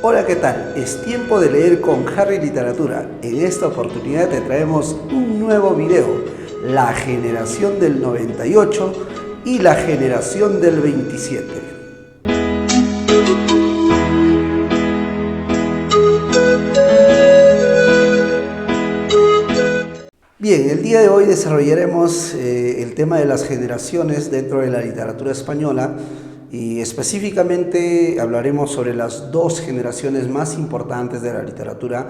Hola, ¿qué tal? Es tiempo de leer con Harry Literatura. En esta oportunidad te traemos un nuevo video, la generación del 98 y la generación del 27. Bien, el día de hoy desarrollaremos el tema de las generaciones dentro de la literatura española y específicamente hablaremos sobre las dos generaciones más importantes de la literatura,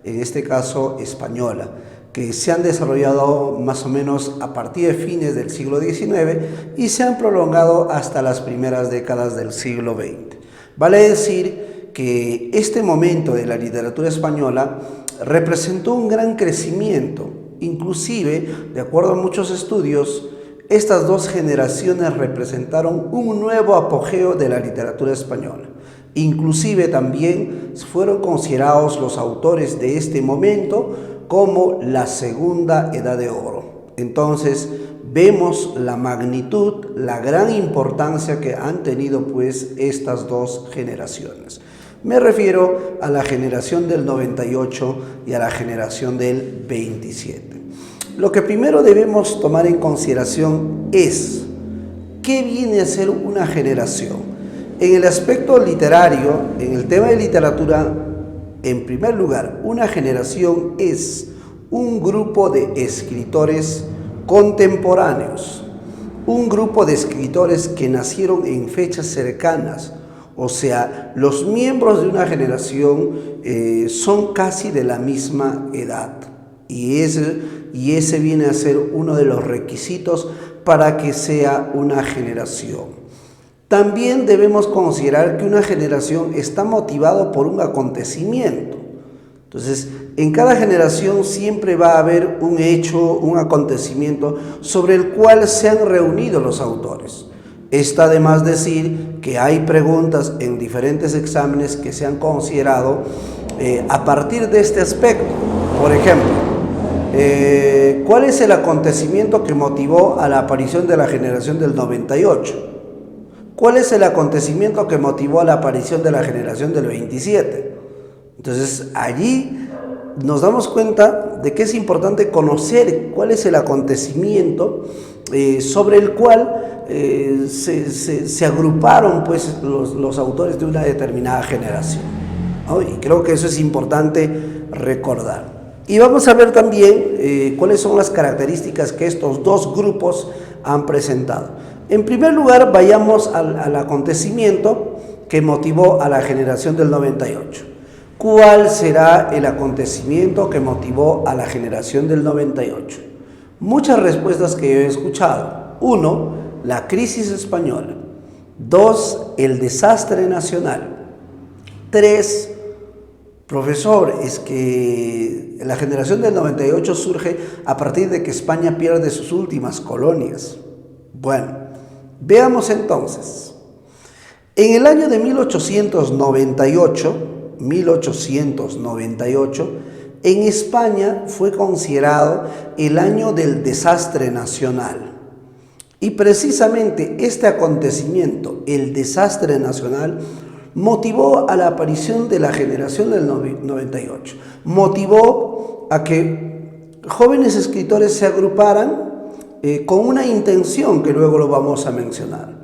en este caso española, que se han desarrollado más o menos a partir de fines del siglo XIX y se han prolongado hasta las primeras décadas del siglo XX. Vale decir que este momento de la literatura española representó un gran crecimiento. Inclusive, de acuerdo a muchos estudios, estas dos generaciones representaron un nuevo apogeo de la literatura española. Inclusive también fueron considerados los autores de este momento como la segunda edad de oro. Entonces vemos la magnitud, la gran importancia que han tenido pues estas dos generaciones. Me refiero a la generación del 98 y a la generación del 27. Lo que primero debemos tomar en consideración es ¿qué viene a ser una generación? En el aspecto literario, en el tema de literatura, en primer lugar, una generación es un grupo de escritores contemporáneos, un grupo de escritores que nacieron en fechas cercanas. O sea, los miembros de una generación son casi de la misma edad y ese viene a ser uno de los requisitos para que sea una generación. También debemos considerar que una generación está motivada por un acontecimiento. Entonces, en cada generación siempre va a haber un hecho, un acontecimiento sobre el cual se han reunido los autores. Está de más decir que hay preguntas en diferentes exámenes que se han considerado a partir de este aspecto. Por ejemplo, ¿cuál es el acontecimiento que motivó a la aparición de la generación del 98? ¿Cuál es el acontecimiento que motivó a la aparición de la generación del 27? Entonces, allí nos damos cuenta de que es importante conocer cuál es el acontecimiento sobre el cual se agruparon pues, los autores de una determinada generación, ¿no? Y creo que eso es importante recordar. Y vamos a ver también cuáles son las características que estos dos grupos han presentado. En primer lugar, vayamos al acontecimiento que motivó a la generación del 98. ¿Cuál será el acontecimiento que motivó a la generación del 98? Muchas respuestas que yo he escuchado. 1, la crisis española. 2, el desastre nacional. 3, profesor, es que la generación del 98 surge a partir de que España pierde sus últimas colonias. Bueno, veamos entonces. En el año de 1898, en España fue considerado el año del desastre nacional. Y precisamente este acontecimiento, el desastre nacional, motivó a la aparición de la generación del 98. Motivó a que jóvenes escritores se agruparan con una intención que luego lo vamos a mencionar.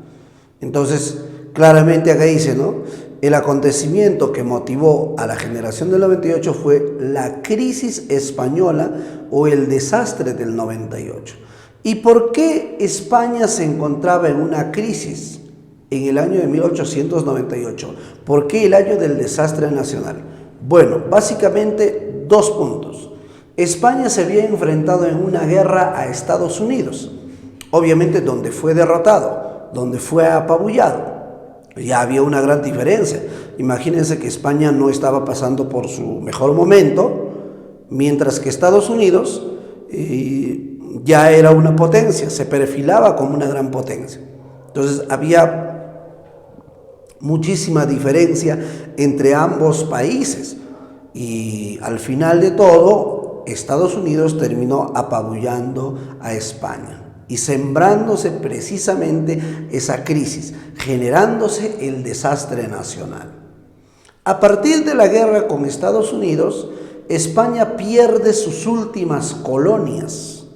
Entonces, claramente acá dice, ¿no? El acontecimiento que motivó a la generación del 98 fue la crisis española o el desastre del 98. ¿Y por qué España se encontraba en una crisis en el año de 1898? ¿Por qué el año del desastre nacional? Bueno, básicamente dos puntos. España se había enfrentado en una guerra a Estados Unidos, obviamente donde fue derrotado, donde fue apabullado. Ya había una gran diferencia. Imagínense que España no estaba pasando por su mejor momento, mientras que Estados Unidos ya era una potencia, se perfilaba como una gran potencia. Entonces había muchísima diferencia entre ambos países y al final de todo Estados Unidos terminó apabullando a España y sembrándose precisamente esa crisis, generándose el desastre nacional. A partir de la guerra con Estados Unidos, España pierde sus últimas colonias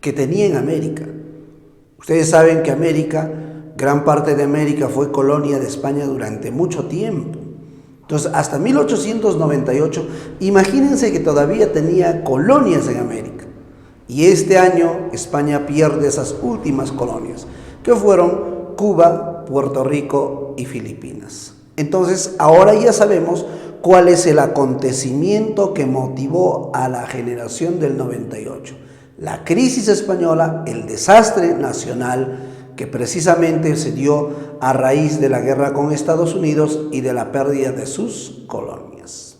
que tenía en América. Ustedes saben que América, gran parte de América fue colonia de España durante mucho tiempo. Entonces, hasta 1898, imagínense que todavía tenía colonias en América. Y este año España pierde esas últimas colonias, que fueron Cuba, Puerto Rico y Filipinas. Entonces, ahora ya sabemos cuál es el acontecimiento que motivó a la generación del 98. La crisis española, el desastre nacional que precisamente se dio a raíz de la guerra con Estados Unidos y de la pérdida de sus colonias.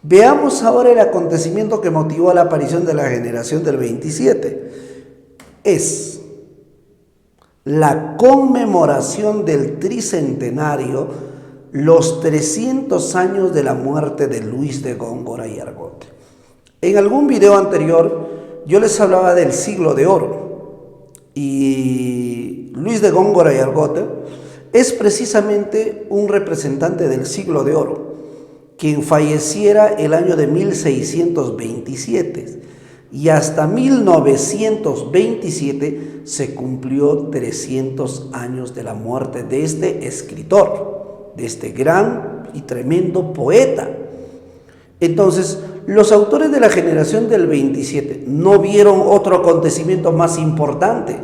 Veamos ahora el acontecimiento que motivó a la aparición de la generación del 27. Es la conmemoración del tricentenario, los 300 años de la muerte de Luis de Góngora y Argote. En algún video anterior yo les hablaba del siglo de oro y Luis de Góngora y Argote es precisamente un representante del siglo de oro, quien falleciera el año de 1627 y hasta 1927 se cumplió 300 años de la muerte de este escritor, de este gran y tremendo poeta. Entonces, los autores de la generación del 27 no vieron otro acontecimiento más importante,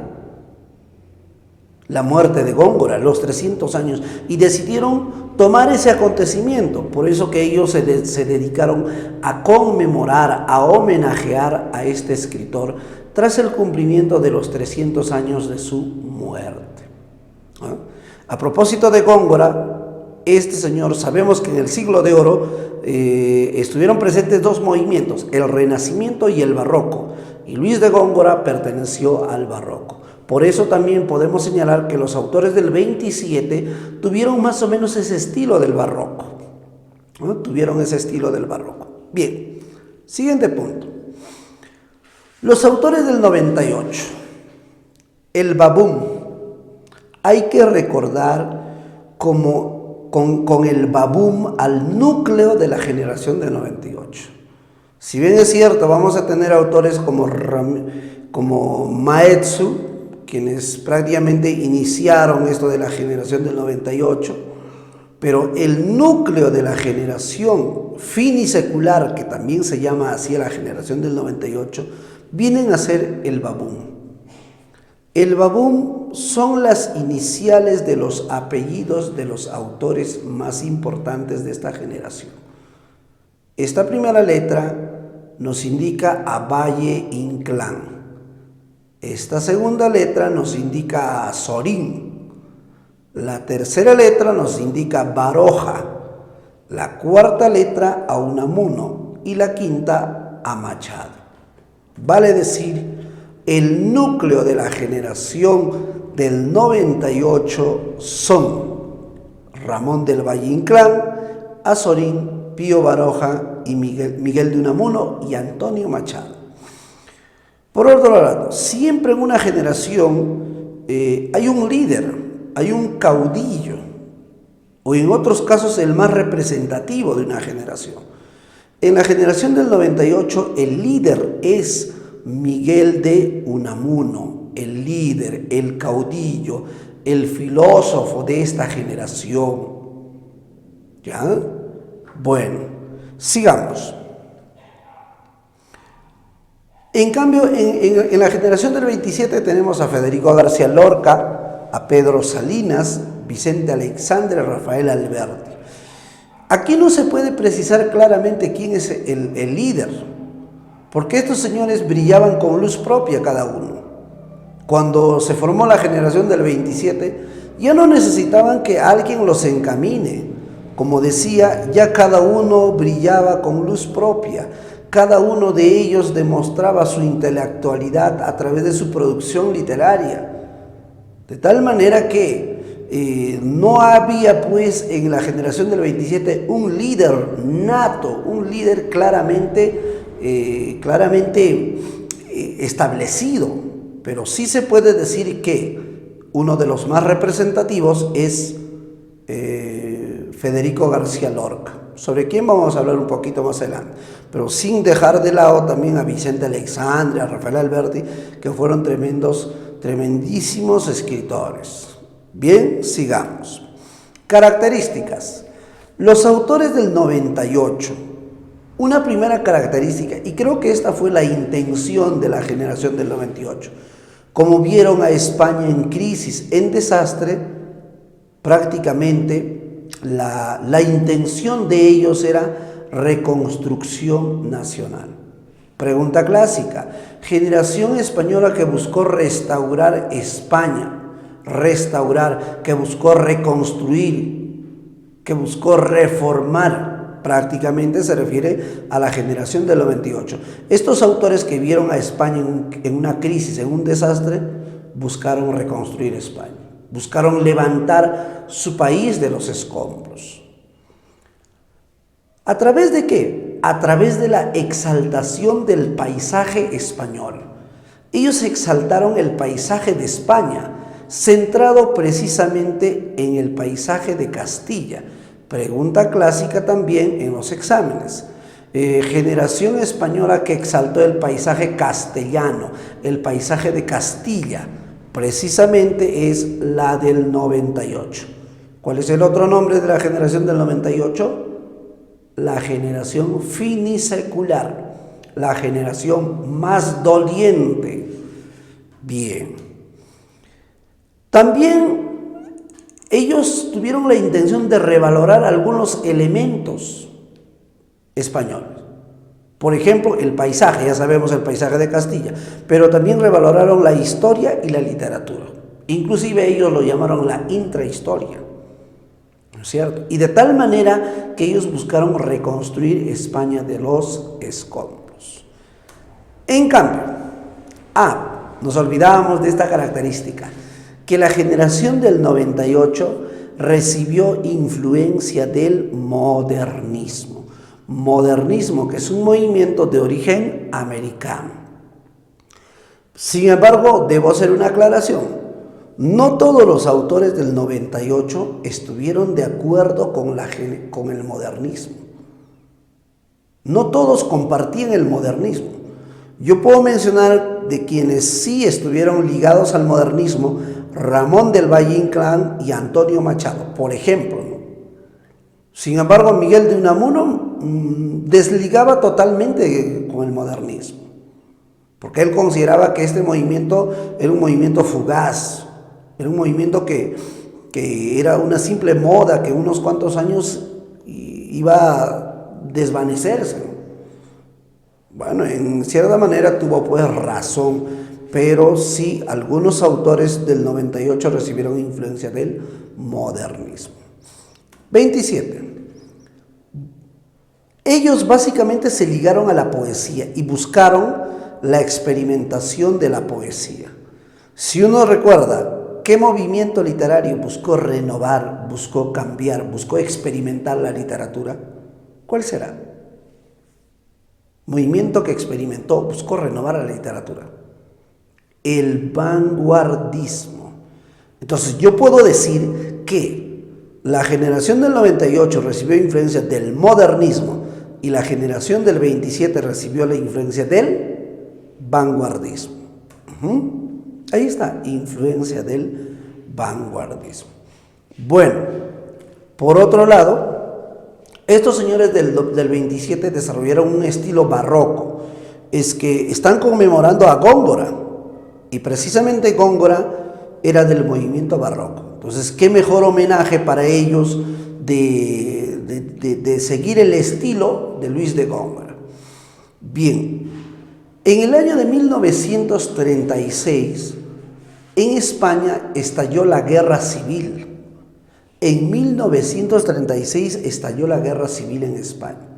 la muerte de Góngora, los 300 años, y decidieron tomar ese acontecimiento. Por eso que ellos se dedicaron a conmemorar, a homenajear a este escritor tras el cumplimiento de los 300 años de su muerte. A propósito de Góngora, este señor, sabemos que en el siglo de oro estuvieron presentes dos movimientos, el Renacimiento y el Barroco, y Luis de Góngora perteneció al Barroco. Por eso también podemos señalar que los autores del 27 tuvieron más o menos ese estilo del Barroco, ¿no? Tuvieron ese estilo del Barroco. Bien, siguiente punto. Los autores del 98, el Babum, hay que recordar como con el Babum al núcleo de la generación del 98. Si bien es cierto, vamos a tener autores como Maeztu, quienes prácticamente iniciaron esto de la generación del 98, pero el núcleo de la generación finisecular, que también se llama así a la generación del 98, vienen a ser el Babum. El Babum son las iniciales de los apellidos de los autores más importantes de esta generación. Esta primera letra nos indica a Valle Inclán. Esta segunda letra nos indica a Sorín. La tercera letra nos indica a Baroja. La cuarta letra a Unamuno y la quinta a Machado. Vale decir, el núcleo de la generación del 98 son Ramón del Valle Inclán, Azorín, Pío Baroja y Miguel de Unamuno y Antonio Machado. Por otro lado, siempre en una generación hay un líder, hay un caudillo, o en otros casos el más representativo de una generación. En la generación del 98 el líder es Miguel de Unamuno, el líder, el caudillo, el filósofo de esta generación. ¿Ya? Bueno, sigamos. En cambio, en la generación del 27 tenemos a Federico García Lorca, a Pedro Salinas, Vicente Alexandre, Rafael Alberti. Aquí no se puede precisar claramente quién es el líder, porque estos señores brillaban con luz propia cada uno. Cuando se formó la generación del 27, ya no necesitaban que alguien los encamine. Como decía, ya cada uno brillaba con luz propia. Cada uno de ellos demostraba su intelectualidad a través de su producción literaria. De tal manera que no había pues en la generación del 27 un líder nato, un líder claramente claramente establecido, pero sí se puede decir que uno de los más representativos es Federico García Lorca, sobre quien vamos a hablar un poquito más adelante, pero sin dejar de lado también a Vicente Aleixandre, a Rafael Alberti, que fueron tremendísimos escritores. Bien, sigamos. Características. Los autores del 98. Una primera característica, y creo que esta fue la intención de la generación del 98, como vieron a España en crisis, en desastre, prácticamente la intención de ellos era reconstrucción nacional. Pregunta clásica: generación española que buscó restaurar España, que buscó reconstruir, que buscó reformar. Prácticamente se refiere a la generación del 98. Estos autores que vieron a España en una crisis, en un desastre, buscaron reconstruir España, buscaron levantar su país de los escombros. ¿A través de qué? A través de la exaltación del paisaje español. Ellos exaltaron el paisaje de España, centrado precisamente en el paisaje de Castilla. Pregunta clásica también en los exámenes. Generación española que exaltó el paisaje castellano, el paisaje de Castilla, precisamente es la del 98. ¿Cuál es el otro nombre de la generación del 98? La generación finisecular, la generación más doliente. Bien. También ellos tuvieron la intención de revalorar algunos elementos españoles. Por ejemplo, el paisaje, ya sabemos el paisaje de Castilla, pero también revaloraron la historia y la literatura. Inclusive ellos lo llamaron la intrahistoria, ¿no es cierto? Y de tal manera que ellos buscaron reconstruir España de los escombros. En cambio, nos olvidábamos de esta característica, que la generación del 98 recibió influencia del modernismo. Modernismo, que es un movimiento de origen americano. Sin embargo, debo hacer una aclaración. No todos los autores del 98 estuvieron de acuerdo con el modernismo. No todos compartían el modernismo. Yo puedo mencionar de quienes sí estuvieron ligados al modernismo: Ramón del Valle Inclán y Antonio Machado, por ejemplo, ¿no? Sin embargo, Miguel de Unamuno desligaba totalmente con el modernismo, porque él consideraba que este movimiento era un movimiento fugaz, era un movimiento que era una simple moda, que unos cuantos años iba a desvanecerse, ¿no? Bueno, en cierta manera tuvo pues razón, pero sí, algunos autores del 98 recibieron influencia del modernismo. 27. Ellos básicamente se ligaron a la poesía y buscaron la experimentación de la poesía. Si uno recuerda, ¿qué movimiento literario buscó renovar, buscó cambiar, buscó experimentar la literatura? ¿Cuál será? Movimiento que experimentó, buscó renovar la literatura. El vanguardismo. Entonces yo puedo decir que la generación del 98 recibió influencia del modernismo y la generación del 27 recibió la influencia del vanguardismo. Ahí está, influencia del vanguardismo. Bueno, por otro lado, estos señores del 27 desarrollaron un estilo barroco. Es que están conmemorando a Góngora, y precisamente Góngora era del movimiento barroco. Entonces, ¿qué mejor homenaje para ellos de seguir el estilo de Luis de Góngora? Bien, en el año de 1936, en España estalló la Guerra Civil. En 1936 estalló la Guerra Civil en España.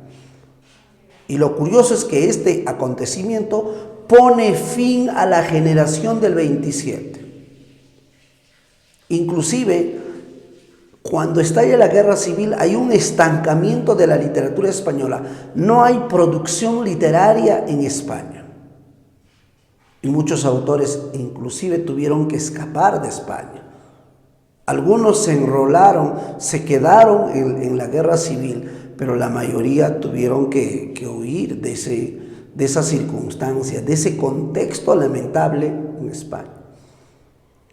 Y lo curioso es que este acontecimiento pone fin a la generación del 27. Inclusive, Cuando estalla la guerra civil hay un estancamiento de la literatura española. No hay producción literaria en España. Y muchos autores inclusive tuvieron que escapar de España. Algunos se enrolaron, se quedaron en la guerra civil, pero la mayoría tuvieron que huir de esa circunstancia, de ese contexto lamentable en España.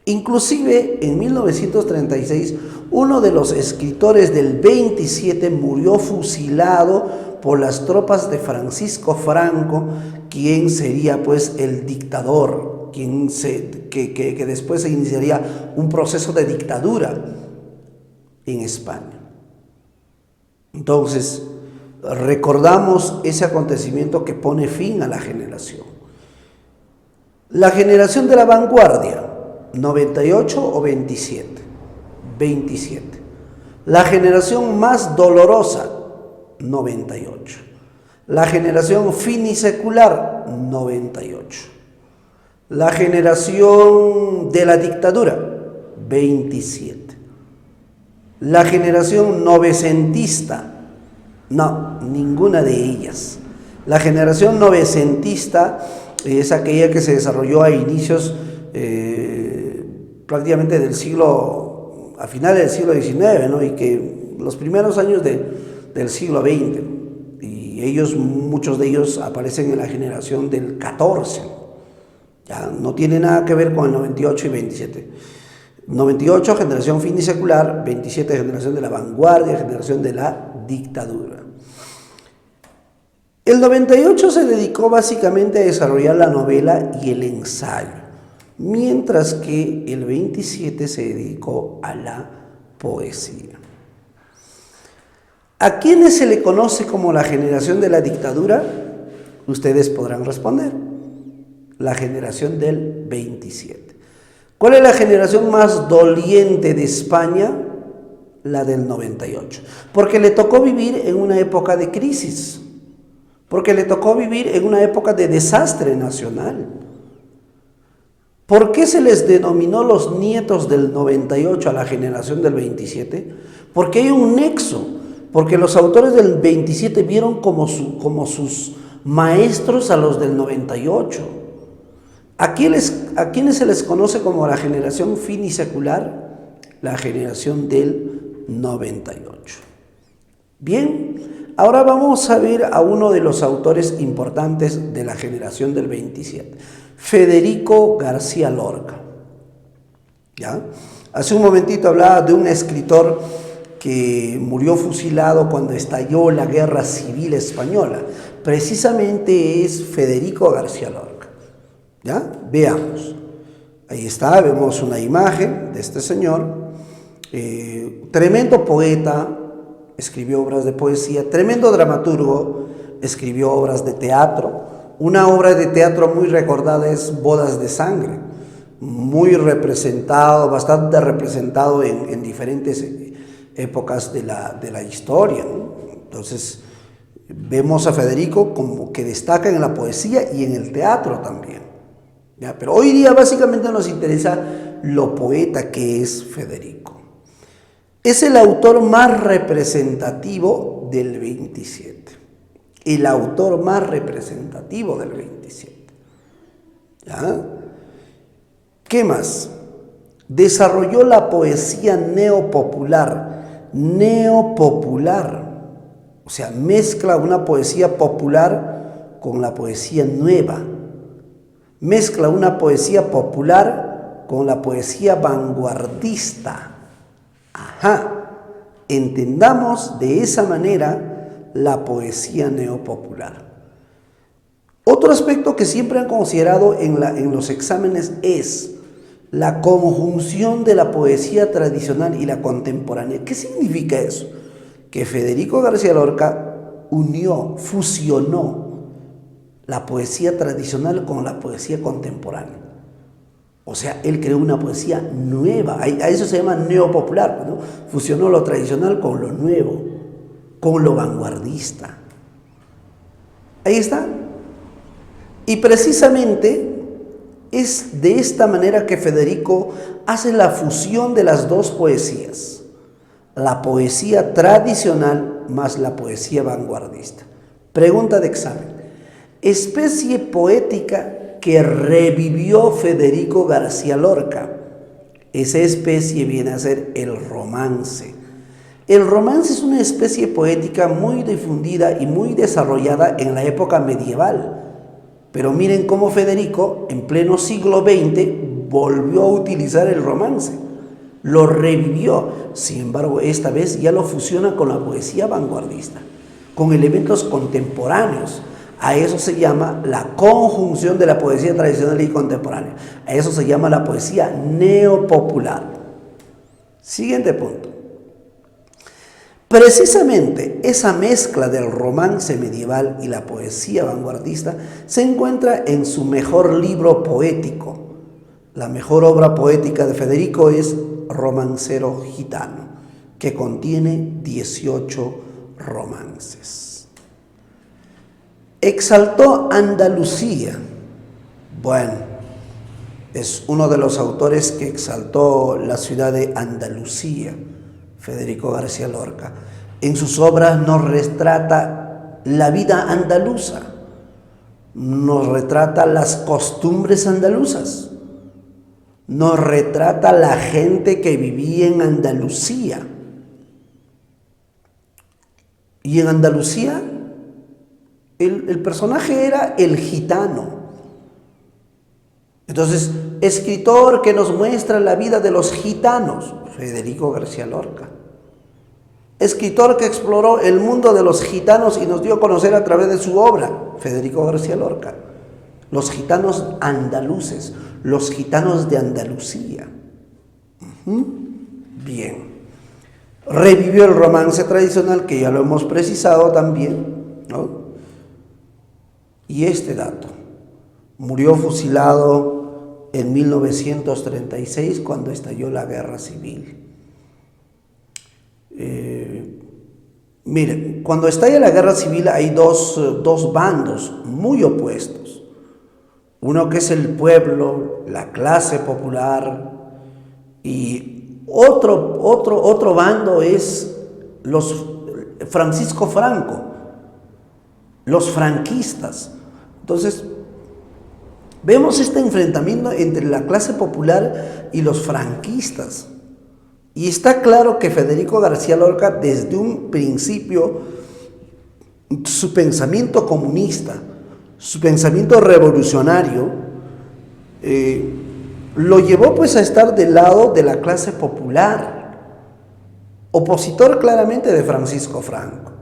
Inclusive en 1936, uno de los escritores del 27 murió fusilado por las tropas de Francisco Franco, quien sería pues el dictador, que después se iniciaría un proceso de dictadura en España. Entonces, recordamos ese acontecimiento que pone fin a la generación. La generación de la vanguardia, 98 o 27. 27. La generación más dolorosa, 98. La generación finisecular, 98. La generación de la dictadura, 27. La generación novecentista, no, ninguna de ellas. La generación novecentista es aquella que se desarrolló a inicios prácticamente a finales del siglo XIX, ¿no? Y que los primeros años del siglo XX, y muchos de ellos aparecen en la generación del 14, ya no tiene nada que ver con el 98 y 27. 98, generación finisecular; 27, generación de la vanguardia, generación de la dictadura. El 98 se dedicó básicamente a desarrollar la novela y el ensayo, mientras que el 27 se dedicó a la poesía. ¿A quiénes se le conoce como la generación de la dictadura? Ustedes podrán responder. La generación del 27. ¿Cuál es la generación más doliente de España? La del 98. Porque le tocó vivir en una época de crisis. Porque le tocó vivir en una época de desastre nacional. ¿Por qué se les denominó los nietos del 98 a la generación del 27? Porque hay un nexo, porque los autores del 27 vieron como sus maestros a los del 98. ¿A quiénes se les conoce como la generación finisecular? La generación del 98. Bien, ahora vamos a ver a uno de los autores importantes de la generación del 27. Federico García Lorca. ¿Ya? Hace un momentito hablaba de un escritor que murió fusilado cuando estalló la Guerra Civil Española. Precisamente es Federico García Lorca. ¿Ya? Veamos. Ahí está, vemos una imagen de este señor. Tremendo poeta, escribió obras de poesía. Tremendo dramaturgo, escribió obras de teatro. Una obra de teatro muy recordada es Bodas de Sangre, muy representado, bastante representado en diferentes épocas de la historia, ¿no? Entonces, vemos a Federico como que destaca en la poesía y en el teatro también, ¿ya? Pero hoy día básicamente nos interesa lo poeta que es Federico. Es el autor más representativo del 27. El autor más representativo del 27. ¿Ya? ¿Qué más? Desarrolló la poesía neopopular. Neopopular. O sea, mezcla una poesía popular con la poesía nueva. Mezcla una poesía popular con la poesía vanguardista. Ajá. Entendamos de esa manera la poesía neopopular. Otro aspecto que siempre han considerado en los exámenes es la conjunción de la poesía tradicional y la contemporánea. ¿Qué significa eso? Que Federico García Lorca fusionó la poesía tradicional con la poesía contemporánea. O sea, él creó una poesía nueva. A eso se llama neopopular, ¿no? Fusionó lo tradicional con lo nuevo, con lo vanguardista. Ahí está. Y precisamente es de esta manera que Federico hace la fusión de las dos poesías. la poesía tradicional más la poesía vanguardista. Pregunta de examen. Especie poética que revivió Federico García Lorca. Esa especie viene a ser el romance. El romance es una especie poética muy difundida y muy desarrollada en la época medieval. Pero miren cómo Federico, en pleno siglo XX, volvió a utilizar el romance. Lo revivió. Sin embargo, esta vez ya lo fusiona con la poesía vanguardista, con elementos contemporáneos. A eso se llama la conjunción de la poesía tradicional y contemporánea. A eso se llama la poesía neopopular. Siguiente punto. Precisamente esa mezcla del romance medieval y la poesía vanguardista se encuentra en su mejor libro poético. La mejor obra poética de Federico es Romancero Gitano, que contiene 18 romances. Exaltó Andalucía. Bueno, es uno de los autores que exaltó la ciudad de Andalucía, Federico García Lorca. En sus obras nos retrata la vida andaluza, nos retrata las costumbres andaluzas, nos retrata la gente que vivía en Andalucía. Y en Andalucía el personaje era el gitano. Entonces, escritor que nos muestra la vida de los gitanos, Federico García Lorca. Escritor que exploró el mundo de los gitanos y nos dio a conocer a través de su obra, Federico García Lorca. Los gitanos andaluces, los gitanos de Andalucía. Bien. Revivió el romance tradicional, que ya lo hemos precisado también, ¿no? Y este dato, murió fusilado en 1936 cuando estalló la guerra civil. Miren, cuando estalla la guerra civil hay dos bandos muy opuestos. Uno que es el pueblo, la clase popular, y otro bando es Francisco Franco, los franquistas. Entonces, vemos este enfrentamiento entre la clase popular y los franquistas. Y está claro que Federico García Lorca, desde un principio, su pensamiento comunista, su pensamiento revolucionario, lo llevó pues a estar del lado de la clase popular, opositor claramente de Francisco Franco.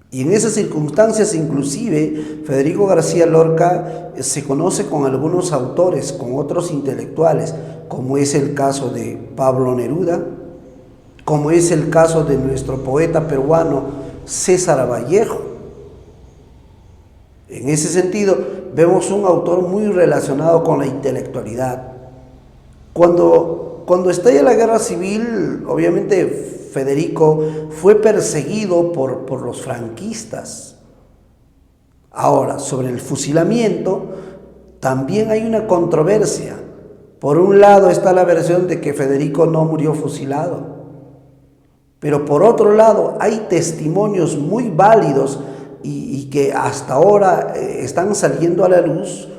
Y en esas circunstancias, inclusive, Federico García Lorca se conoce con algunos autores, con otros intelectuales, como es el caso de Pablo Neruda, como es el caso de nuestro poeta peruano César Vallejo. En ese sentido, vemos un autor muy relacionado con la intelectualidad. Cuando estalla la guerra civil, obviamente Federico fue perseguido por los franquistas. Ahora, sobre el fusilamiento, también hay una controversia. Por un lado está la versión de que Federico no murió fusilado, pero por otro lado hay testimonios muy válidos y que hasta ahora están saliendo a la luz,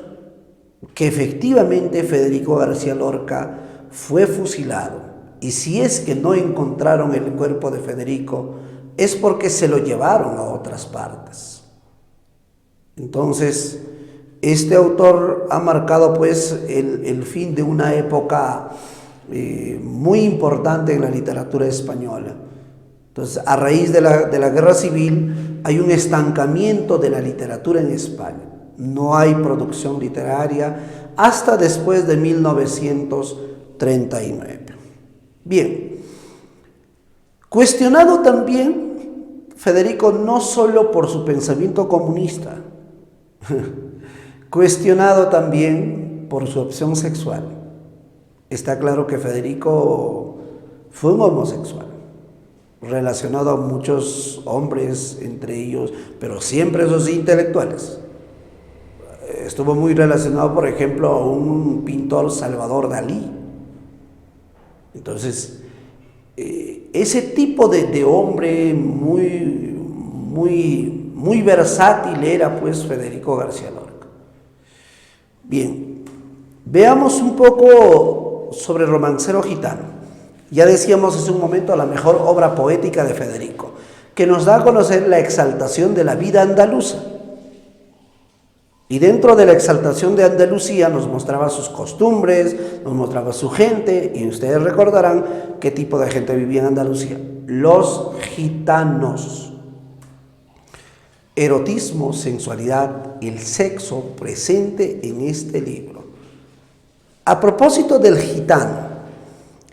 que efectivamente Federico García Lorca fue fusilado. Y si es que no encontraron el cuerpo de Federico, es porque se lo llevaron a otras partes. Entonces, este autor ha marcado pues el fin de una época muy importante en la literatura española. Entonces, a raíz de la guerra civil hay un estancamiento de la literatura en España. No hay producción literaria hasta después de 1939. Bien, cuestionado también Federico no solo por su pensamiento comunista, cuestionado también por su opción sexual. Está claro que Federico fue un homosexual, relacionado a muchos hombres, entre ellos, pero siempre esos intelectuales. Estuvo muy relacionado, por ejemplo, a un pintor, Salvador Dalí. Entonces, ese tipo de hombre muy versátil era pues Federico García Lorca. Bien, veamos un poco sobre Romancero Gitano. Ya decíamos hace un momento la mejor obra poética de Federico, que nos da a conocer la exaltación de la vida andaluza. Y dentro de la exaltación de Andalucía nos mostraba sus costumbres, nos mostraba su gente, y ustedes recordarán qué tipo de gente vivía en Andalucía: los gitanos. Erotismo, sensualidad, el sexo presente en este libro. A propósito del gitano,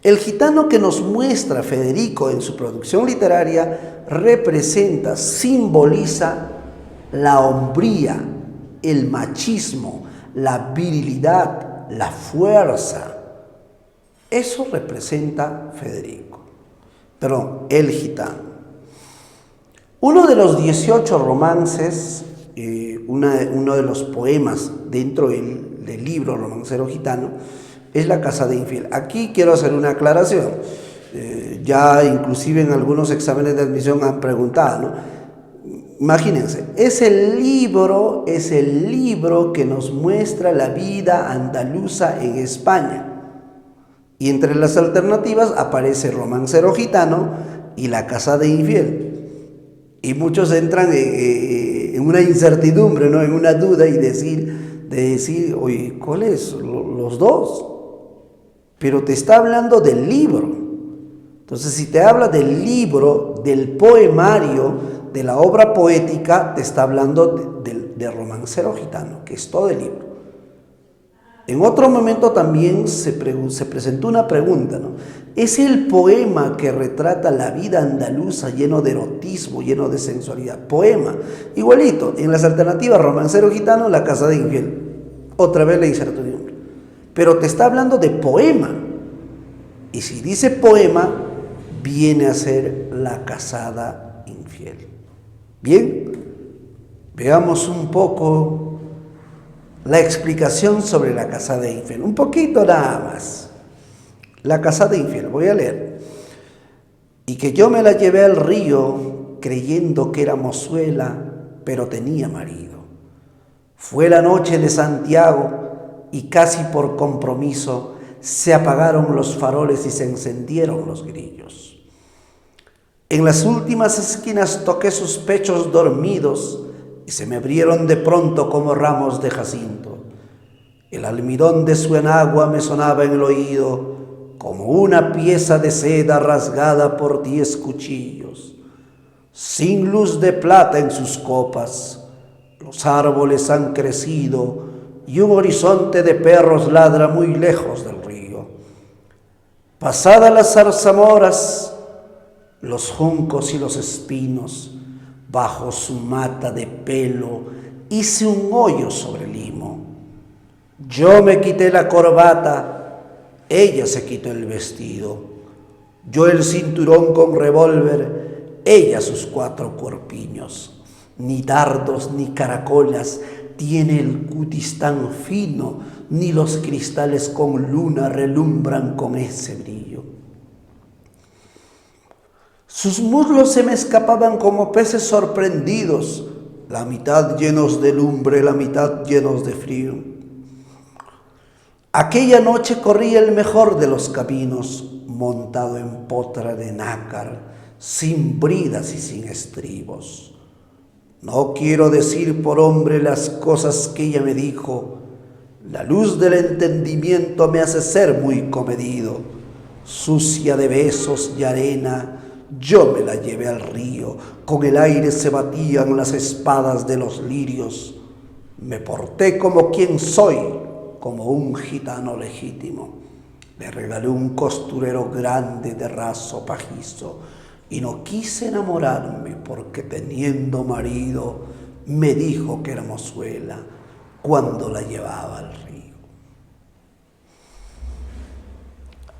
el gitano que nos muestra Federico en su producción literaria representa, simboliza la hombría, el machismo, la virilidad, la fuerza. Eso representa Federico, perdón, el gitano. Uno de los 18 romances, uno de los poemas dentro del libro Romancero Gitano, es La Casa de Infiel. Aquí quiero hacer una aclaración. Ya inclusive en algunos exámenes de admisión han preguntado, ¿no? Imagínense, es el libro que nos muestra la vida andaluza en España. Y entre las alternativas aparece Romancero Gitano y La Casa de Infiel. Y muchos entran en una incertidumbre, ¿no? En una duda y decir, oye, ¿cuáles? Los dos. Pero te está hablando del libro. Entonces, si te habla del libro, del poemario, de la obra poética, te está hablando de Romancero Gitano, que es todo el libro. En otro momento también se presentó una pregunta, ¿no? ¿Es el poema que retrata la vida andaluza lleno de erotismo, lleno de sensualidad? Poema. Igualito, en las alternativas, Romancero Gitano, La Casa de Infiel. Otra vez la incertidumbre. Pero te está hablando de poema. Y si dice poema, viene a ser La Casada Infiel. Bien, veamos un poco la explicación sobre La Casada Infiel. Un poquito nada más. La Casada Infiel, voy a leer. Y que yo me la llevé al río creyendo que era mozuela, pero tenía marido. Fue la noche de Santiago y casi por compromiso se apagaron los faroles y se encendieron los grillos. En las últimas esquinas toqué sus pechos dormidos y se me abrieron de pronto como ramos de jacinto. El almidón de su enagua me sonaba en el oído como una pieza de seda rasgada por 10 cuchillos. Sin luz de plata en sus copas, los árboles han crecido y un horizonte de perros ladra muy lejos del río. Pasadas las zarzamoras, los juncos y los espinos, bajo su mata de pelo hice un hoyo sobre el limo. Yo me quité la corbata, ella se quitó el vestido. Yo el cinturón con revólver, ella sus 4 corpiños. Ni dardos ni caracolas tiene el cutis tan fino, ni los cristales con luna relumbran con ese brillo. Sus muslos se me escapaban como peces sorprendidos, la mitad llenos de lumbre, la mitad llenos de frío. Aquella noche corrí el mejor de los caminos, montado en potra de nácar, sin bridas y sin estribos. No quiero decir por hombre las cosas que ella me dijo, la luz del entendimiento me hace ser muy comedido, sucia de besos y arena. Yo me la llevé al río, con el aire se batían las espadas de los lirios. Me porté como quien soy, como un gitano legítimo. Le regalé un costurero grande de raso pajizo y no quise enamorarme porque teniendo marido me dijo que era mozuela cuando la llevaba al río.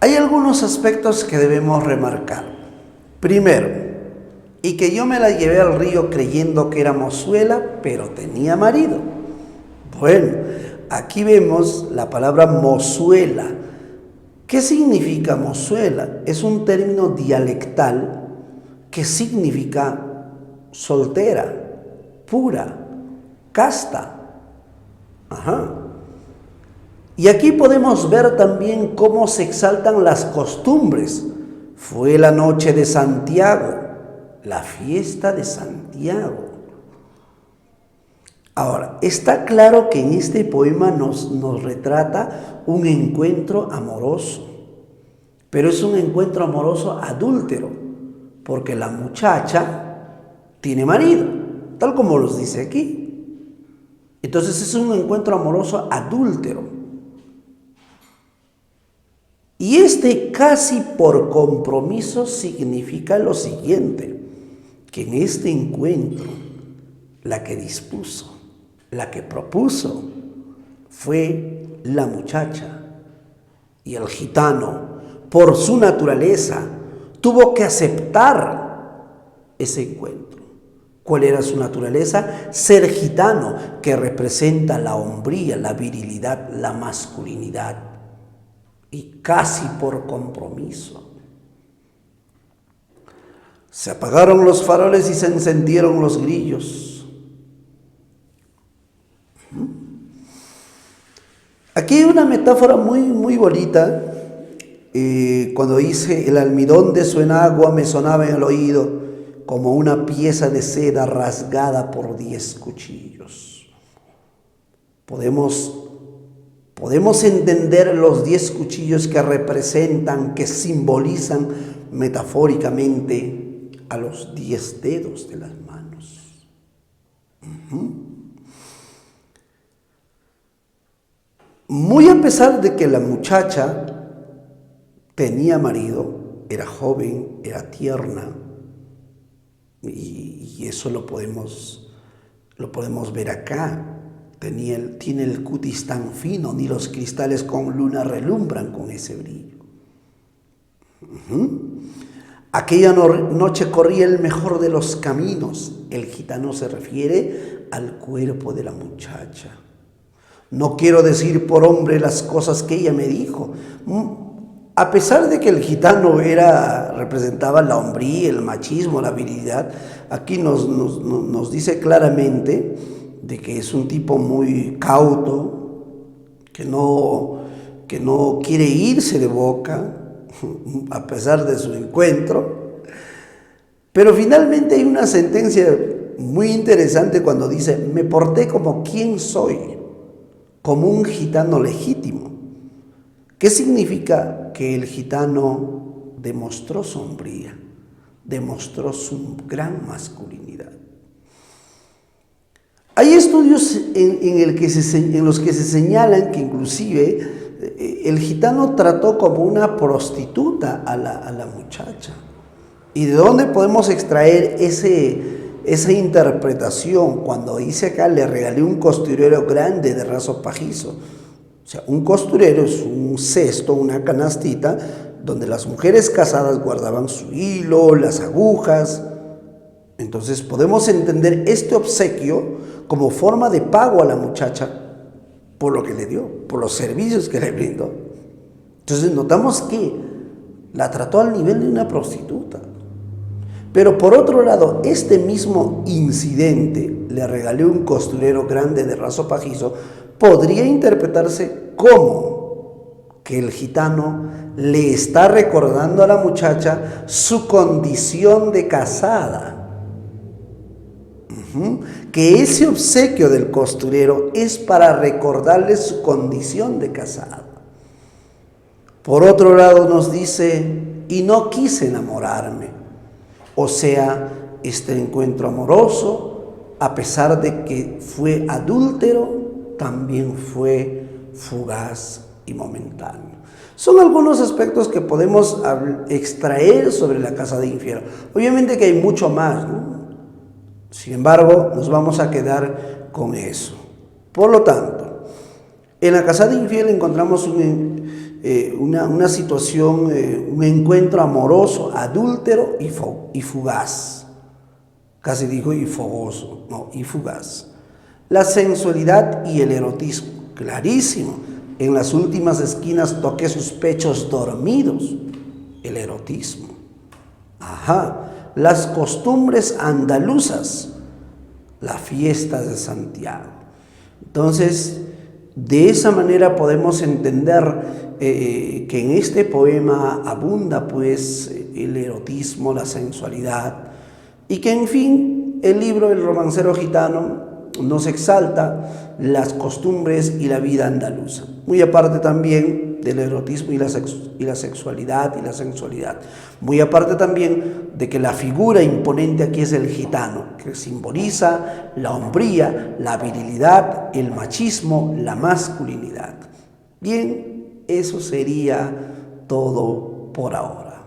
Hay algunos aspectos que debemos remarcar. Primero, y que yo me la llevé al río creyendo que era mozuela, pero tenía marido. Bueno, aquí vemos la palabra mozuela, ¿Qué significa mozuela? Es un término dialectal que significa soltera, pura, casta. Ajá. Y aquí podemos ver también cómo se exaltan las costumbres. Fue la noche de Santiago, la fiesta de Santiago. Ahora, está claro que en este poema nos retrata un encuentro amoroso, pero es un encuentro amoroso adúltero, porque la muchacha tiene marido, tal como los dice aquí. Entonces es un encuentro amoroso adúltero. Y este casi por compromiso significa lo siguiente, que en este encuentro la que dispuso, la que propuso, fue la muchacha. Y el gitano, por su naturaleza, tuvo que aceptar ese encuentro. ¿Cuál era su naturaleza? Ser gitano, que representa la hombría, la virilidad, la masculinidad. Y casi por compromiso. Se apagaron los faroles y se encendieron los grillos. Aquí hay una metáfora muy bonita. Cuando dice: el almidón de su enagua me sonaba en el oído como una pieza de seda rasgada por 10 cuchillos. Podemos entender los 10 cuchillos que representan, que simbolizan metafóricamente a los 10 dedos de las manos. Muy a pesar de que la muchacha tenía marido, era joven, era tierna, y eso lo podemos ver acá. Tiene el cutis tan fino, ni los cristales con luna relumbran con ese brillo. Aquella noche corría el mejor de los caminos. El gitano se refiere al cuerpo de la muchacha. No quiero decir por hombre las cosas que ella me dijo. A pesar de que el gitano representaba la hombría, el machismo, la virilidad, aquí nos dice claramente de que es un tipo muy cauto, que no quiere irse de boca, a pesar de su encuentro. Pero finalmente hay una sentencia muy interesante cuando dice: me porté como quien soy, como un gitano legítimo. ¿Qué significa? Que el gitano demostró su hombría, demostró su gran masculinidad. Hay estudios en los que se señalan que inclusive el gitano trató como una prostituta a la muchacha. ¿Y de dónde podemos extraer esa interpretación cuando dice acá: le regalé un costurero grande de raso pajizo? O sea, un costurero es un cesto, una canastita, donde las mujeres casadas guardaban su hilo, las agujas. Entonces podemos entender este obsequio como forma de pago a la muchacha por lo que le dio, por los servicios que le brindó. Entonces notamos que la trató al nivel de una prostituta. Pero por otro lado, este mismo incidente, le regalé un costurero grande de raso pajizo, podría interpretarse como que el gitano le está recordando a la muchacha su condición de casada. Que ese obsequio del costurero es para recordarle su condición de casada. Por otro lado nos dice: y no quise enamorarme. O sea, este encuentro amoroso, a pesar de que fue adúltero, también fue fugaz y momentáneo. Son algunos aspectos que podemos extraer sobre la casa de infierno. Obviamente que hay mucho más, ¿no? Sin embargo, nos vamos a quedar con eso. Por lo tanto, en la casa de infierno encontramos una situación, un encuentro amoroso, adúltero y fugaz. Casi digo y fogoso, no, y fugaz. La sensualidad y el erotismo, clarísimo. en las últimas esquinas toqué sus pechos dormidos, el erotismo. Ajá, las costumbres andaluzas, la fiesta de Santiago. Entonces, de esa manera podemos entender que en este poema abunda pues el erotismo, la sensualidad, y que en fin el libro El romancero gitano nos exalta las costumbres y la vida andaluza, muy aparte también del erotismo y la sexualidad y la sensualidad, muy aparte también de que la figura imponente aquí es el gitano, que simboliza la hombría, la virilidad, el machismo, la masculinidad. Bien, eso sería todo por ahora.